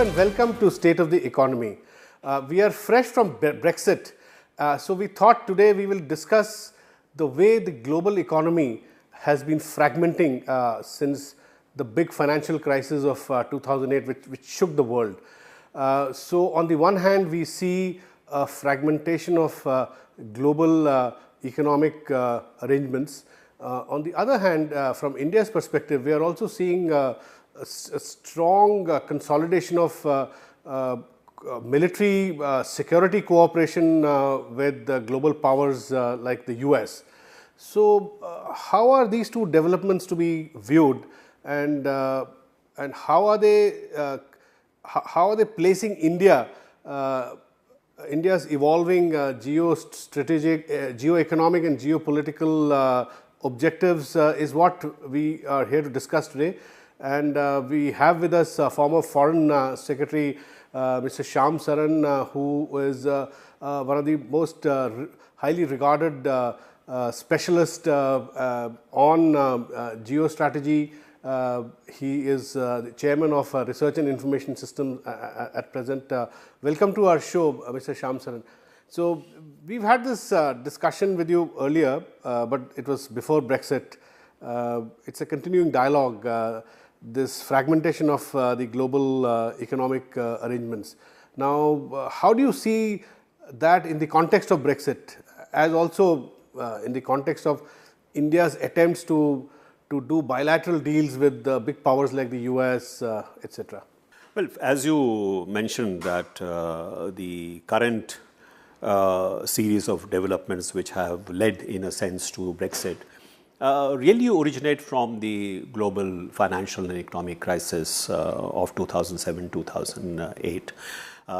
and welcome to State of the Economy. We are fresh from Brexit, so we thought today we will discuss the way the global economy has been fragmenting since the big financial crisis of 2008, which shook the world. So on the one hand, we see a fragmentation of global economic arrangements. On the other hand, from India's perspective, we are also seeing a strong consolidation of military security cooperation with global powers like the US. So, how are these two developments to be viewed, and how are they placing India? India's evolving geostrategic, geoeconomic and geopolitical objectives is what we are here to discuss today. And we have with us former Foreign Secretary Mr. Shyam Saran, who is one of the most highly regarded specialist on geostrategy. He is the chairman of Research and Information Systems at present. Welcome to our show, Mr. Shyam Saran. So, we've had this discussion with you earlier, but it was before Brexit. It's a continuing dialogue, this fragmentation of the global economic arrangements. Now, how do you see that in the context of Brexit, as also in the context of India's attempts to do bilateral deals with big powers like the US, etc.? Well, as you mentioned that the current series of developments which have led in a sense to Brexit really originate from the global financial and economic crisis of 2007-2008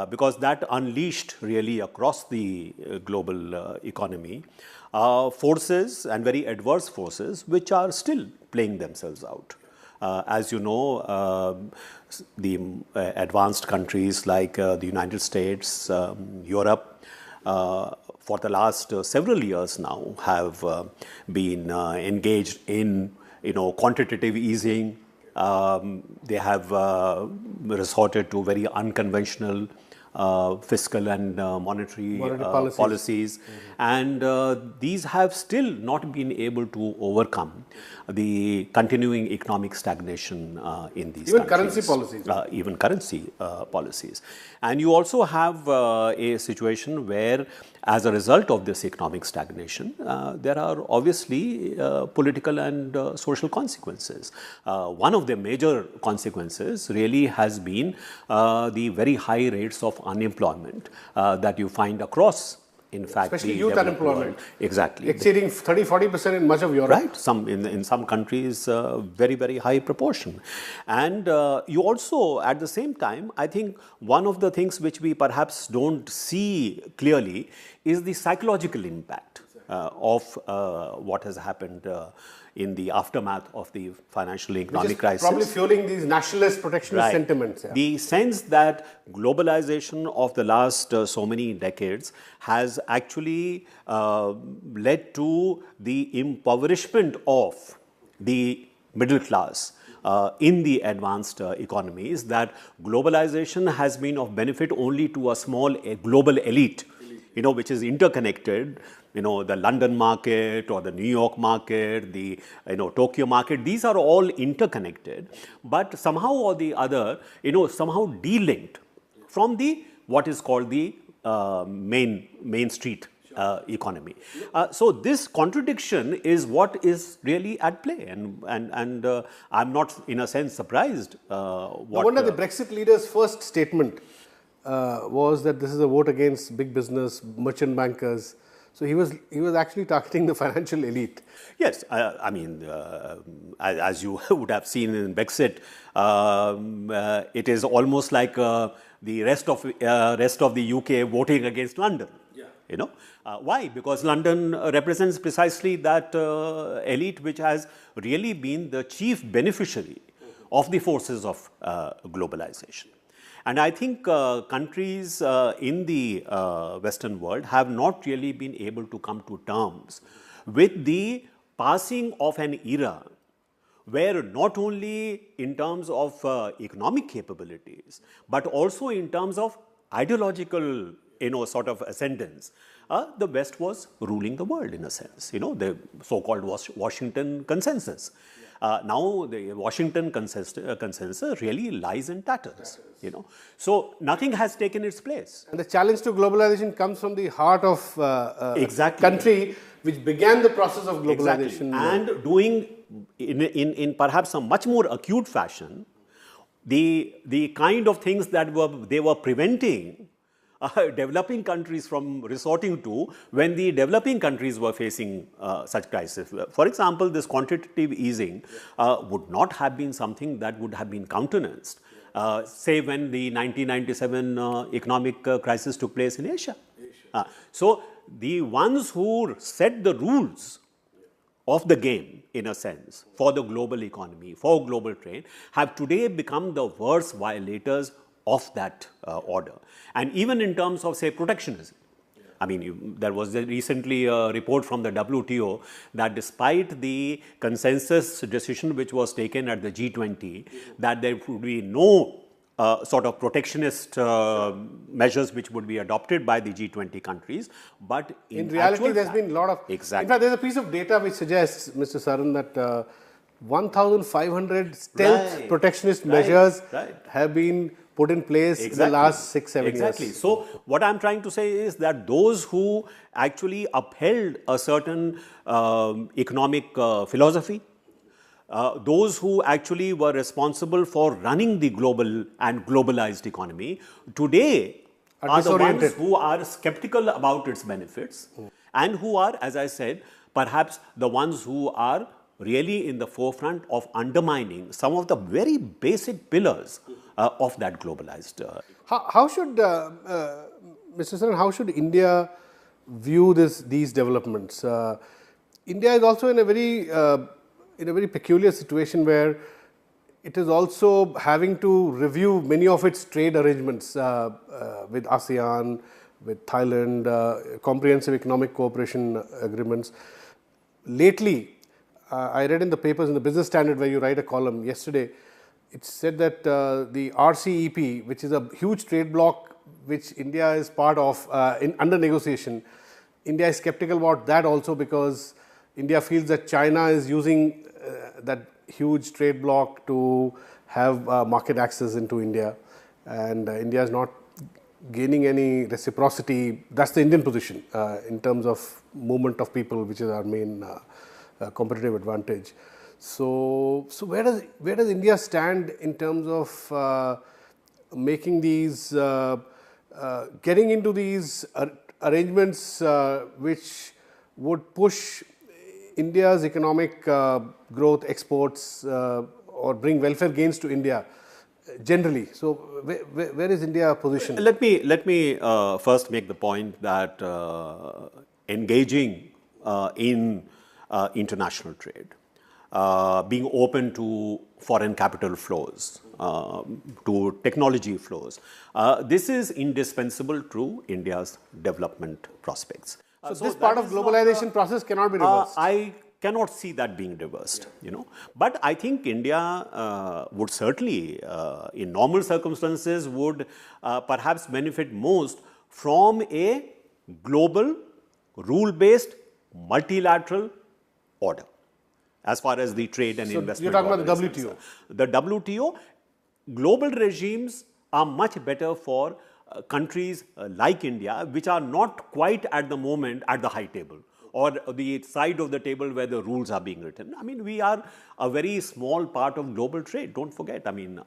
because that unleashed really across the global economy forces and very adverse forces which are still playing themselves out. As you know, the advanced countries like the United States, Europe, for the last several years now have been engaged in quantitative easing. They have resorted to very unconventional fiscal and monetary policies. And these have still not been able to overcome the continuing economic stagnation in these even countries. Currency policies. Even currency policies. And you also have a situation where, as a result of this economic stagnation, there are obviously political and social consequences. One of the major consequences really has been the very high rates of unemployment that you find across, in fact, especially youth unemployment. Exactly. Exceeding 30-40% in much of Europe. Right. In some countries, very, very high proportion. And you also, at the same time, I think one of the things which we perhaps don't see clearly is the psychological impact of what has happened in the aftermath of the financial economic crisis. Probably fueling these nationalist protectionist sentiments. Yeah. The sense that globalization of the last so many decades has actually led to the impoverishment of the middle class in the advanced economies, that globalization has been of benefit only to a small global elite, which is interconnected. The London market or the New York market, the Tokyo market, these are all interconnected, but somehow or the other, somehow de-linked from the what is called the main street economy. So this contradiction is what is really at play, and I'm not in a sense surprised. One of the Brexit leaders' first statement was that this is a vote against big business, merchant bankers. So he was actually targeting the financial elite. Yes, I mean, as you would have seen in Brexit, it is almost like the rest of the UK voting against London. Yeah. Why? Because London represents precisely that elite which has really been the chief beneficiary of the forces of globalization. And I think countries in the Western world have not really been able to come to terms with the passing of an era where not only in terms of economic capabilities, but also in terms of ideological, sort of ascendance, the West was ruling the world in a sense, the so-called Washington consensus. Now the Washington consensus really lies in tatters, So nothing has taken its place. And the challenge to globalization comes from the heart of Exactly. country which began the process of globalization. Exactly. And doing in perhaps a much more acute fashion, the kind of things that they were preventing developing countries from resorting to when the developing countries were facing such crises. For example, this quantitative easing would not have been something that would have been countenanced, say when the 1997 economic crisis took place in Asia. So the ones who set the rules of the game, in a sense, for the global economy, for global trade, have today become the worst violators of that order. And even in terms of, say, protectionism. I mean, there was recently a report from the WTO that despite the consensus decision which was taken at the G20, that there would be no sort of protectionist measures which would be adopted by the G20 countries, but in reality there's been a lot of... Exactly. In fact, there's a piece of data which suggests, Mr. Saran, that 1,500 stealth protectionist measures have been put in place in the last 6-7 years. Exactly. So what I'm trying to say is that those who actually upheld a certain economic philosophy, those who actually were responsible for running the global and globalized economy, today are the ones who are skeptical about its benefits and who are, as I said, perhaps the ones who are really in the forefront of undermining some of the very basic pillars of that globalized. How should, Mr. Saran, how should India view these developments? India is also in a very peculiar situation where it is also having to review many of its trade arrangements with ASEAN, with Thailand, comprehensive economic cooperation agreements. Lately, I read in the papers, in the Business Standard, where you write a column yesterday, it said that the RCEP, which is a huge trade bloc which India is part of under negotiation, India is skeptical about that also because India feels that China is using that huge trade bloc to have market access into India, and India is not gaining any reciprocity. That's the Indian position in terms of movement of people, which is our main competitive advantage. So where does India stand in terms of making these, getting into these arrangements which would push India's economic growth, exports, or bring welfare gains to India generally? So where is India positioned? Let me first make the point that engaging in international trade, being open to foreign capital flows, to technology flows, this is indispensable to India's development prospects. So this part of globalization process cannot be reversed. I cannot see that being reversed, But I think India would certainly, in normal circumstances, would perhaps benefit most from a global, rule-based, multilateral order, as far as the trade and investment. You're talking about the WTO. The WTO, global regimes are much better for countries like India, which are not quite at the moment at the high table or the side of the table where the rules are being written. I mean, we are a very small part of global trade. Don't forget. I mean,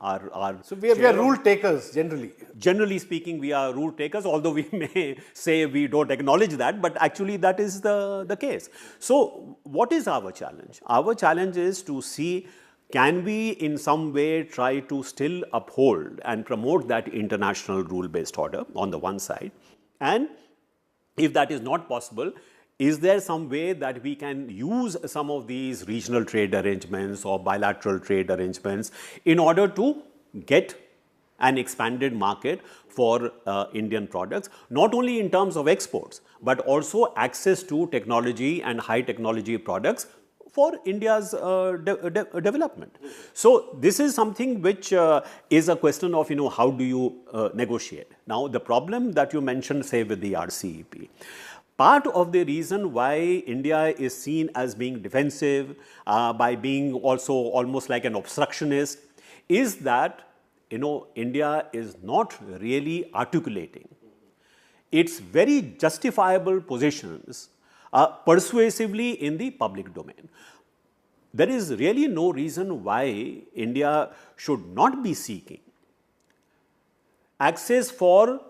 so we are rule takers generally. Generally speaking, we are rule takers, although we may say we don't acknowledge that, but actually that is the case. So what is our challenge? Our challenge is to see, can we in some way try to still uphold and promote that international rule-based order on the one side? And if that is not possible, is there some way that we can use some of these regional trade arrangements or bilateral trade arrangements in order to get an expanded market for Indian products, not only in terms of exports, but also access to technology and high technology products for India's development. So this is something which is a question of, how do you negotiate. Now, the problem that you mentioned, say, with the RCEP, part of the reason why India is seen as being defensive, by being also almost like an obstructionist, is that, India is not really articulating its very justifiable positions persuasively in the public domain. There is really no reason why India should not be seeking access for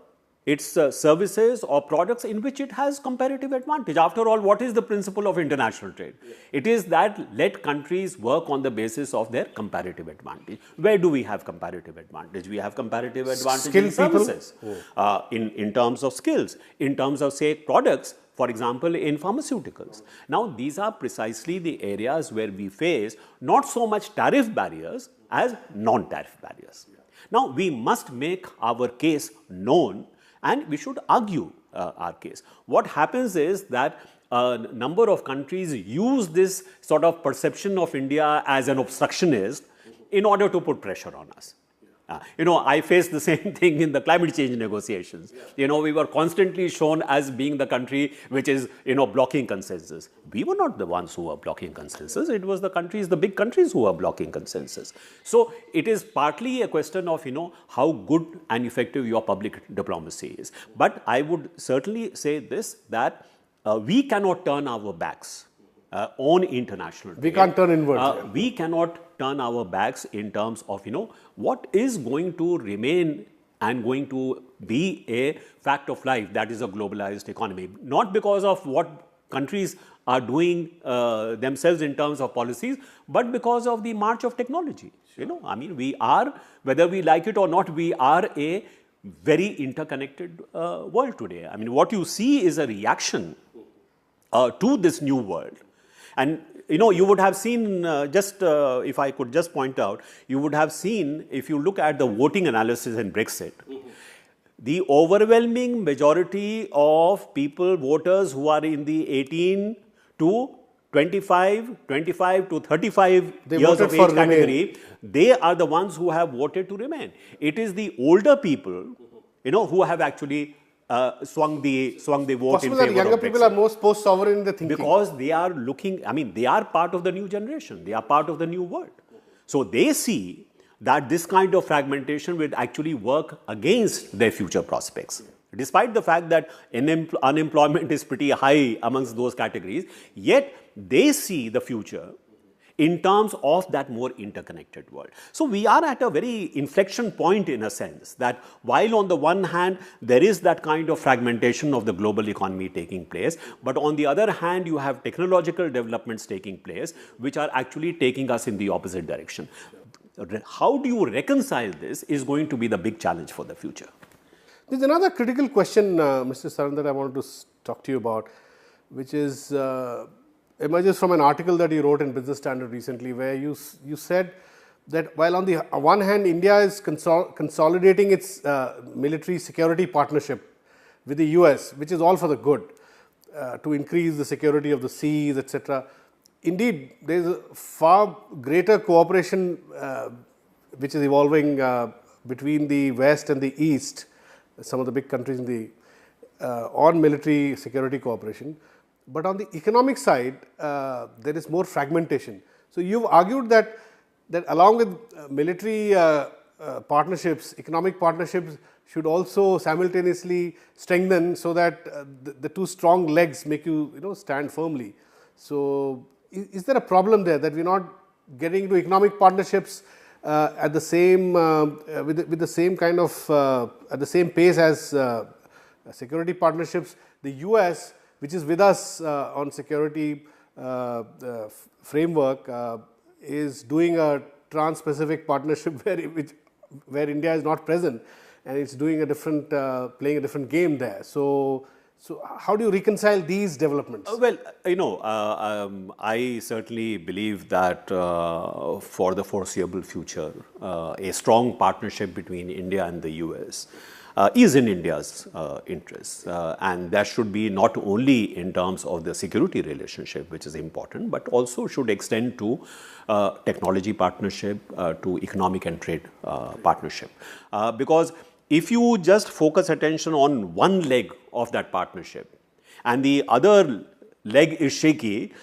its services or products in which it has comparative advantage. After all, what is the principle of international trade? It is that let countries work on the basis of their comparative advantage. Where do we have comparative advantage? We have comparative advantage in services, in terms of skills, in terms of, say, products, for example, in pharmaceuticals. Now, these are precisely the areas where we face not so much tariff barriers as non-tariff barriers. Now, we must make our case known, and we should argue our case. What happens is that a number of countries use this sort of perception of India as an obstructionist in order to put pressure on us. I faced the same thing in the climate change negotiations. We were constantly shown as being the country which is, blocking consensus. We were not the ones who were blocking consensus. It was the big countries who were blocking consensus. So it is partly a question of, how good and effective your public diplomacy is. But I would certainly say this, that we cannot turn our backs on international trade. We can't turn inward. We cannot turn our backs in terms of, what is going to remain and going to be a fact of life, that is a globalized economy. Not because of what countries are doing themselves in terms of policies, but because of the march of technology. We are, whether we like it or not, we are a very interconnected world today. What you see is a reaction to this new world. And, you would have seen, if I could just point out, you would have seen, if you look at the voting analysis in Brexit, the overwhelming majority of voters who are in the 18 to 25 to 35 years of age category, they are the ones who have voted to remain. It is the older people, who have actually swung the vote in favor of Brexit. Younger people are most post-sovereign in the thinking. Because they are looking, they are part of the new generation. They are part of the new world. So they see that this kind of fragmentation will actually work against their future prospects. Despite the fact that unemployment is pretty high amongst those categories, yet they see the future in terms of that more interconnected world. So we are at a very inflection point, in a sense, that while on the one hand there is that kind of fragmentation of the global economy taking place, but on the other hand you have technological developments taking place which are actually taking us in the opposite direction. How do you reconcile this is going to be the big challenge for the future. There's another critical question, Mr. Saran, that I wanted to talk to you about, which is emerges from an article that you wrote in Business Standard recently, where you said that while on the one hand India is consolidating its military security partnership with the US, which is all for the good, to increase the security of the seas, etc. Indeed, there is a far greater cooperation which is evolving between the West and the East, some of the big countries in the on military security cooperation. But on the economic side, there is more fragmentation. So you've argued that along with military partnerships, economic partnerships should also simultaneously strengthen, so that the two strong legs make you stand firmly. So is there a problem there, that we're not getting into economic partnerships at the same with the same kind of at the same pace as security partnerships? The US, which is with us on security framework, is doing a trans-Pacific partnership where India is not present, and it's doing a different, playing a different game there. So how do you reconcile these developments? Well, I certainly believe that for the foreseeable future, a strong partnership between India and the US is in India's interests. And that should be not only in terms of the security relationship, which is important, but also should extend to technology partnership, to economic and trade partnership. Because if you just focus attention on one leg of that partnership and the other leg is shaky,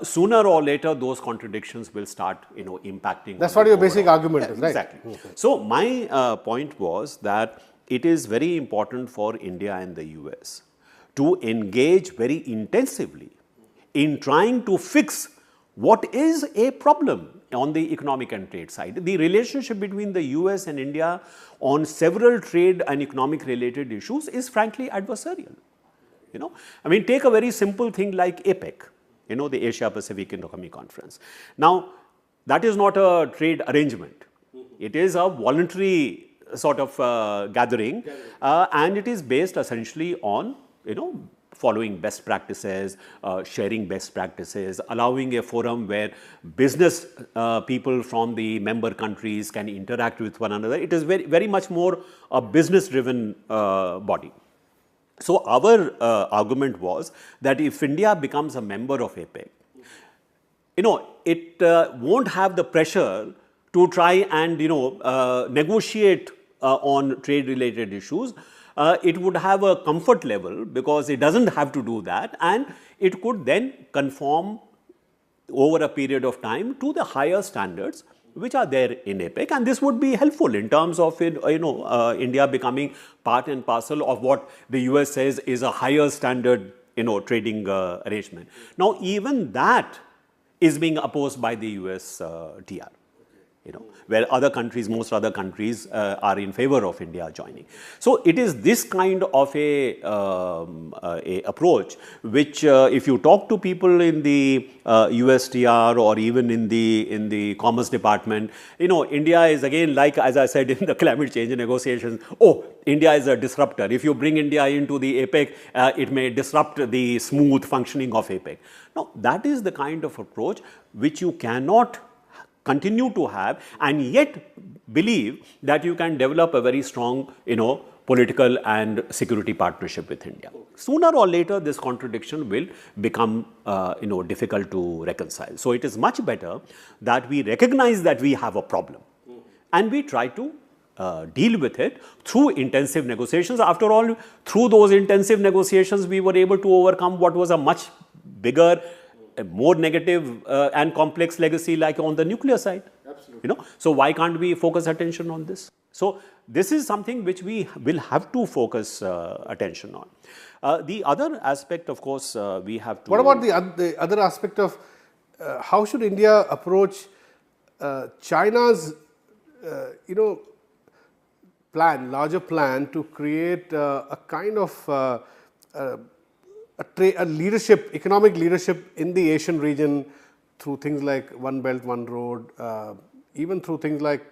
sooner or later those contradictions will start, impacting. That's what your basic argument is, right? Exactly. So my point was that it is very important for India and the US to engage very intensively in trying to fix what is a problem on the economic and trade side. The relationship between the US and India on several trade and economic related issues is frankly adversarial. I mean, take a very simple thing like APEC, the Asia Pacific Economic Conference. Now, that is not a trade arrangement. It is a voluntary sort of gathering, and it is based essentially on, following best practices, sharing best practices, allowing a forum where business people from the member countries can interact with one another. It is very, very much more a business-driven body. So our argument was that if India becomes a member of APEC, it won't have the pressure to try and negotiate on trade-related issues. It would have a comfort level because it doesn't have to do that, and it could then conform over a period of time to the higher standards which are there in APEC, and this would be helpful in terms of India becoming part and parcel of what the US says is a higher standard trading arrangement. Now even that is being opposed by the US TR. Where other countries, most other countries are in favor of India joining. So it is this kind of a approach which, if you talk to people in the USTR or even in the Commerce Department, India is again, like as I said in the climate change negotiations, India is a disruptor. If you bring India into the APEC, it may disrupt the smooth functioning of APEC. Now that is the kind of approach which you cannot continue to have and yet believe that you can develop a very strong, political and security partnership with India. Sooner or later, this contradiction will become, difficult to reconcile. So it is much better that we recognize that we have a problem and we try to deal with it through intensive negotiations. After all, through those intensive negotiations, we were able to overcome what was a much bigger, a more negative and complex legacy like on the nuclear side. Absolutely. So why can't we focus attention on this? So this is something which we will have to focus attention on. The other aspect, of course, we have to... What about the other aspect of how should India approach China's, larger plan to create a kind of a leadership, economic leadership in the Asian region through things like One Belt, One Road, even through things like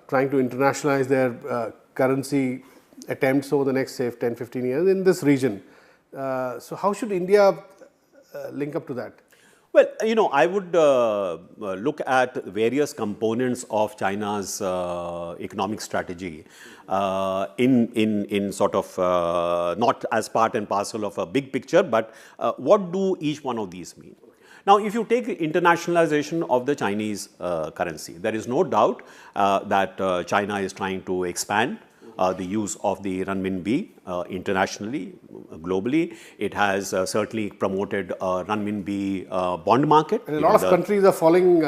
trying to internationalize their currency attempts over the next, say, 10, 15 years in this region. So how should India link up to that? Well, I would look at various components of China's economic strategy in sort of not as part and parcel of a big picture, but what do each one of these mean? Now, if you take internationalization of the Chinese currency, there is no doubt that China is trying to expand the use of the renminbi internationally, globally. It has certainly promoted renminbi bond market. And a lot of countries are falling.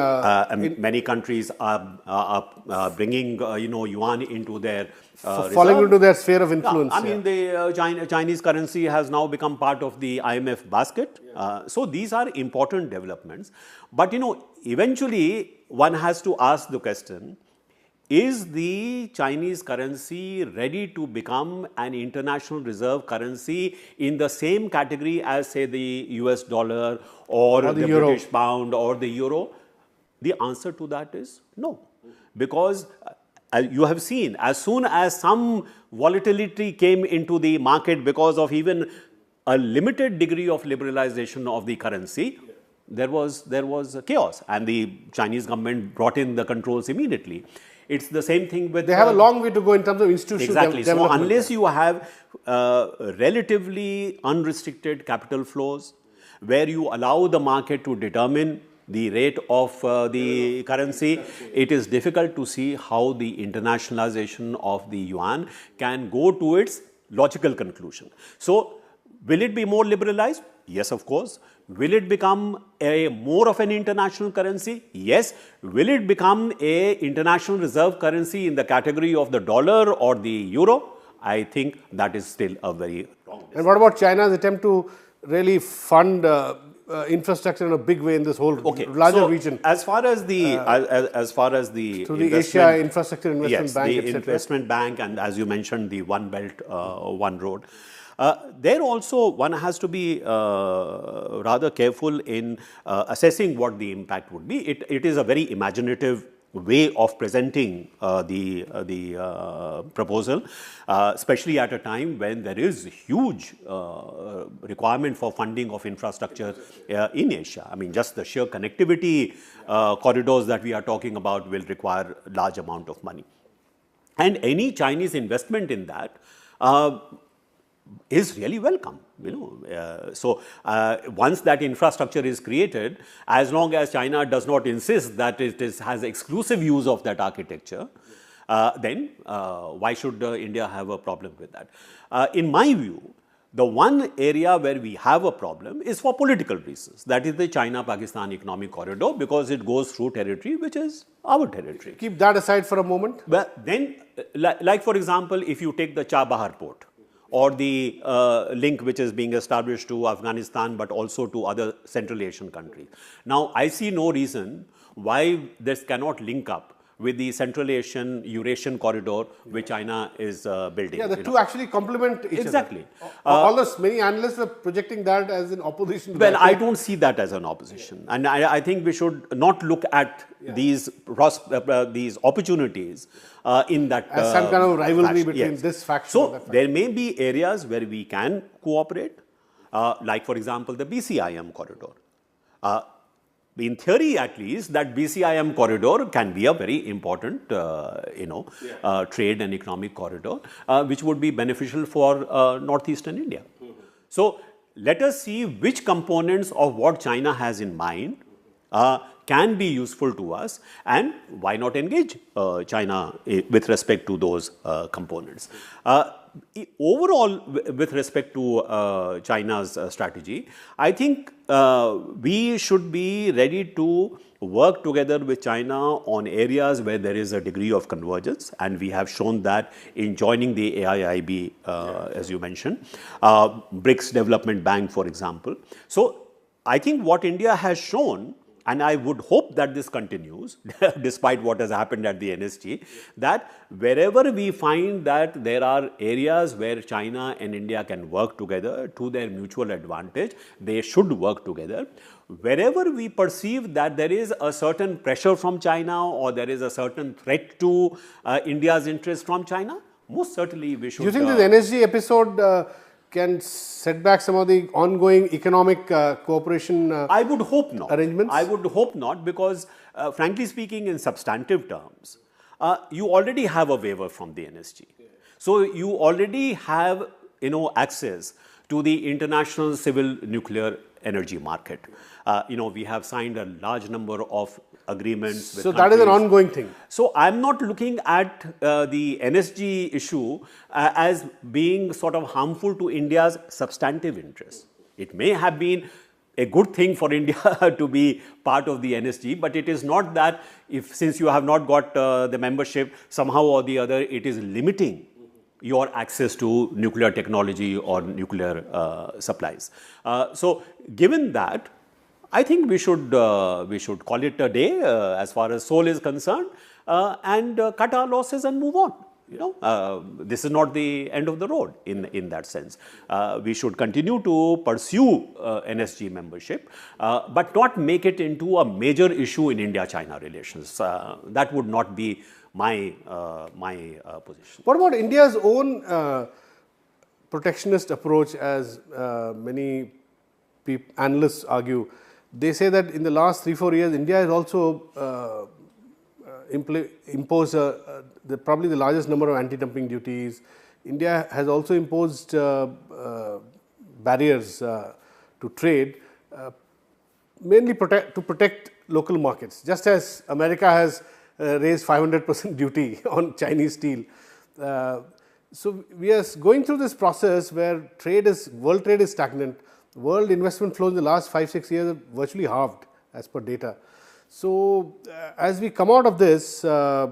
Many countries are bringing yuan into their falling into their sphere of influence. I mean, the Chinese currency has now become part of the IMF basket. So these are important developments. But eventually one has to ask the question, is the Chinese currency ready to become an international reserve currency in the same category as, say, the US dollar or the British pound or the euro? The answer to that is no. Because you have seen, as soon as some volatility came into the market because of even a limited degree of liberalization of the currency, there was chaos, and the Chinese government brought in the controls immediately. It's the same thing with... They have a long way to go in terms of institutional Exactly. So development. unless you have relatively unrestricted capital flows, where you allow the market to determine the rate of the currency, it is difficult to see how the internationalization of the yuan can go to its logical conclusion. So, will it be more liberalized? Yes, of course. Will it become a more of an international currency? Yes. Will it become a international reserve currency in the category of the dollar or the euro? I think that is still a very long distance. And what about China's attempt to really fund infrastructure in a big way in this whole larger region? As far as the through the Asia Infrastructure Investment Bank, the etc. investment bank, and as you mentioned, the One Belt, One Road. There also one has to be rather careful in assessing what the impact would be. It is a very imaginative way of presenting the proposal, especially at a time when there is huge requirement for funding of infrastructure in Asia. I mean, just the sheer connectivity corridors that we are talking about will require large amount of money. And any Chinese investment in that is really welcome, so once that infrastructure is created, as long as China does not insist that it has exclusive use of that architecture, then why should India have a problem with that? In my view, the one area where we have a problem is for political reasons. That is the China-Pakistan economic corridor, because it goes through territory which is our territory. Keep that aside for a moment. But then, like for example, if you take the Chabahar port, or the link which is being established to Afghanistan, but also to other Central Asian countries. Now, I see no reason why this cannot link up with the Central Asian Eurasian corridor which China is building. Yeah, the two actually complement each exactly. other. Although many analysts are projecting that as an opposition to well, that. I don't see that as an opposition. And I think we should not look at these opportunities in that as some kind of rivalry fashion. between this faction so and that faction. There may be areas where we can cooperate, like for example the BCIM corridor. In theory, at least, that BCIM corridor can be a very important, trade and economic corridor, which would be beneficial for northeastern India. So let us see which components of what China has in mind can be useful to us, and why not engage China with respect to those components. Overall, with respect to China's strategy, I think we should be ready to work together with China on areas where there is a degree of convergence, and we have shown that in joining the AIIB, as you mentioned, BRICS Development Bank, for example. So I think what India has shown, and I would hope that this continues, despite what has happened at the NSG, that wherever we find that there are areas where China and India can work together to their mutual advantage, they should work together. Wherever we perceive that there is a certain pressure from China, or there is a certain threat to India's interest from China, most certainly we should... Do you think this NSG episode can set back some of the ongoing economic cooperation I would hope not. Arrangements? I would hope not, because frankly speaking, in substantive terms, you already have a waiver from the NSG. So you already have access to the international civil nuclear energy market. We have signed a large number of agreements with So that is an ongoing thing. So I'm not looking at the NSG issue as being sort of harmful to India's substantive interests. It may have been a good thing for India to be part of the NSG, but it is not that since you have not got the membership, somehow or the other it is limiting your access to nuclear technology or nuclear supplies. So given that, I think we should call it a day as far as Seoul is concerned, and cut our losses and move on. This is not the end of the road in that sense. We should continue to pursue NSG membership, but not make it into a major issue in India-China relations. That would not be my position. What about India's own protectionist approach, as many analysts argue? They say that in the last 3-4 years, India has also impose probably the largest number of anti-dumping duties. India has also imposed barriers to trade, mainly to protect local markets. Just as America has raised 500% duty on Chinese steel. So we are going through this process where world trade is stagnant. World investment flows in the last 5-6 years have virtually halved as per data. So as we come out of this, what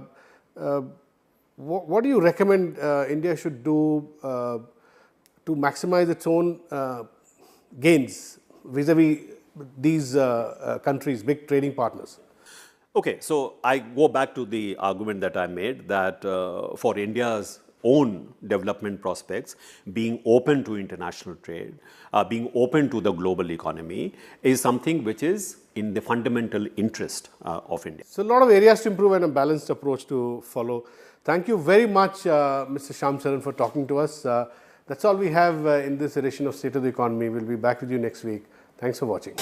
do you recommend India should do to maximize its own gains vis-a-vis these countries, big trading partners? Okay, so I go back to the argument that I made that for India's own development prospects, being open to international trade, being open to the global economy is something which is in the fundamental interest of India. So a lot of areas to improve and a balanced approach to follow. Thank you very much, Mr. Shyam Saran, for talking to us. That's all we have in this edition of State of the Economy. We'll be back with you next week. Thanks for watching.